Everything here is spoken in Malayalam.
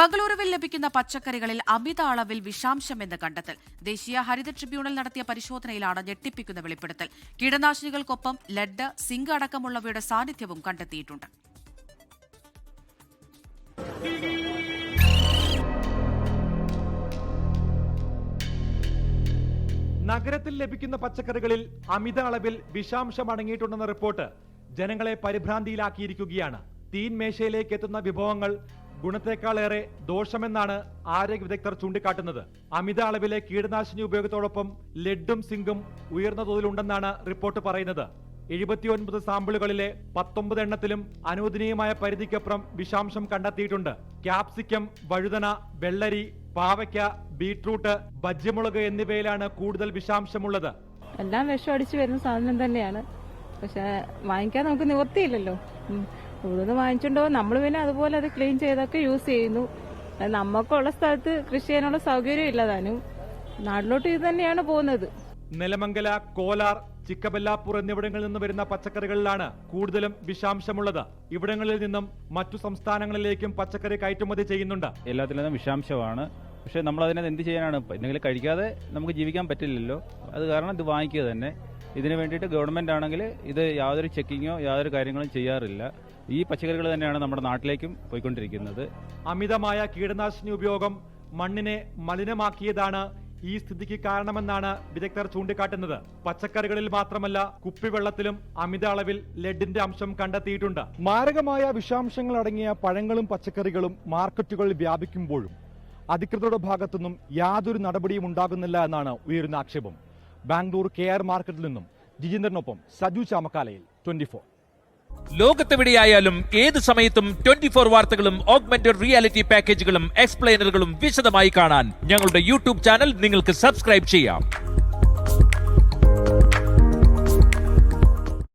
ബംഗളൂരുവിൽ ലഭിക്കുന്ന പച്ചക്കറികളിൽ അമിത അളവിൽ വിഷാംശമെന്ന് കണ്ടെത്തൽ. ദേശീയ ഹരിത ട്രിബ്യൂണൽ നടത്തിയ പരിശോധനയിലാണ് ഞെട്ടിപ്പിക്കുന്ന വെളിപ്പെടുത്തൽ. കീടനാശിനികൾക്കൊപ്പം ലെഡ്, സിങ്ക് അടക്കമുള്ളവയുടെ സാന്നിധ്യവും കണ്ടെത്തിയിട്ടുണ്ട്. നഗരത്തിൽ ലഭിക്കുന്ന പച്ചക്കറികളിൽ അമിത അളവിൽ വിഷാംശം അടങ്ങിയിട്ടുണ്ടെന്ന റിപ്പോർട്ട് ജനങ്ങളെ പരിഭ്രാന്തിയിലാക്കിയിരിക്കുകയാണ്. തീൻമേശയിലേക്ക് എത്തുന്ന വിഭവങ്ങൾ ഗുണത്തെക്കാളേറെ ദോഷമെന്നാണ് ആരോഗ്യ വിദഗ്ധർ ചൂണ്ടിക്കാട്ടുന്നത്. അമിത അളവിലെ കീടനാശിനി ഉപയോഗത്തോടൊപ്പം ലെഡും സിങ്കും ഉയർന്ന തോതിലുണ്ടെന്നാണ് റിപ്പോർട്ട് പറയുന്നത്. 79 സാമ്പിളുകളിലെ 19 എണ്ണത്തിലും അനുവദനീയമായ പരിധിക്കപ്പുറം വിഷാംശം കണ്ടെത്തിയിട്ടുണ്ട്. ക്യാപ്സിക്കം, വഴുതന, വെള്ളരി, പാവയ്ക്ക, ബീട്രൂട്ട്, ബജ്ജിമുളക് എന്നിവയിലാണ് കൂടുതൽ വിഷാംശമുള്ളത്. എല്ലാം വിഷം അടിച്ചു വരുന്ന സാധനം തന്നെയാണ്. പക്ഷെ വാങ്ങിക്കാൻ നമുക്ക് നിവൃത്തിയില്ലല്ലോ. കൂടുതൽ വാങ്ങിച്ചിട്ടുണ്ടോ നമ്മൾ പിന്നെ അതുപോലെ അത് ക്ലീൻ ചെയ്തൊക്കെ യൂസ് ചെയ്യുന്നു. നമുക്കുള്ള സ്ഥലത്ത് കൃഷി ചെയ്യാനുള്ള സൗകര്യം ഇല്ലതാനും നാട്ടിലോട്ട് ഇത് തന്നെയാണ് പോകുന്നത്. നെലമംഗല, കോലാർ, ചിക്കബെല്ലാപ്പൂർ എന്നിവിടങ്ങളിൽ നിന്ന് വരുന്ന പച്ചക്കറികളിലാണ് കൂടുതലും വിഷാംശമുള്ളത്. ഇവിടങ്ങളിൽ നിന്നും മറ്റു സംസ്ഥാനങ്ങളിലേക്കും പച്ചക്കറി കയറ്റുമതി ചെയ്യുന്നുണ്ട്. എല്ലാത്തിലും വിഷാംശമാണ്. പക്ഷെ നമ്മൾ അതിനെ എന്ത് ചെയ്യാനാണ്? എന്തെങ്കിലും കഴിക്കാതെ നമുക്ക് ജീവിക്കാൻ പറ്റില്ലല്ലോ. അത് കാരണം ഇത് വാങ്ങിക്കുക തന്നെ. ഇതിനു വേണ്ടിയിട്ട് ഗവൺമെന്റ് ആണെങ്കിൽ ഇത് യാതൊരു ചെക്കിങ്ങോ യാതൊരു കാര്യങ്ങളും ചെയ്യാറില്ല. ഈ പച്ചക്കറികൾ തന്നെയാണ് നമ്മുടെ നാട്ടിലേക്കും പോയിക്കൊണ്ടിരിക്കുന്നത്. അമിതമായ കീടനാശിനി ഉപയോഗം മണ്ണിനെ മലിനമാക്കിയതാണ് ഈ സ്ഥിതിക്ക് കാരണമെന്നാണ് വിദഗ്ധർ ചൂണ്ടിക്കാട്ടുന്നത്. പച്ചക്കറികളിൽ മാത്രമല്ല കുപ്പിവെള്ളത്തിലും അമിത അളവിൽ ലെഡിന്റെ അംശം കണ്ടെത്തിയിട്ടുണ്ട്. മാരകമായ വിഷാംശങ്ങൾ അടങ്ങിയ പഴങ്ങളും പച്ചക്കറികളും മാർക്കറ്റുകളിൽ വ്യാപിക്കുമ്പോഴും അധികൃതരുടെ ഭാഗത്തുനിന്നും യാതൊരു നടപടിയും ഉണ്ടാകുന്നില്ല എന്നാണ് ഉയരുന്ന ആക്ഷേപം. ബാംഗ്ലൂർ KR മാർക്കറ്റിൽ നിന്നും ജിജേന്ദ്രനൊപ്പം സജു ചാമക്കാലയിൽ 24. ലോകത്തെവിടെയായാലും ഏത് സമയത്തും 24 വാർത്തകളും ഓഗ്മെന്റഡ് റിയാലിറ്റി പാക്കേജുകളും എക്സ്പ്ലെയിനറുകളും വിശദമായി കാണാൻ ഞങ്ങളുടെ യൂട്യൂബ് ചാനൽ നിങ്ങൾക്ക് സബ്സ്ക്രൈബ് ചെയ്യാം.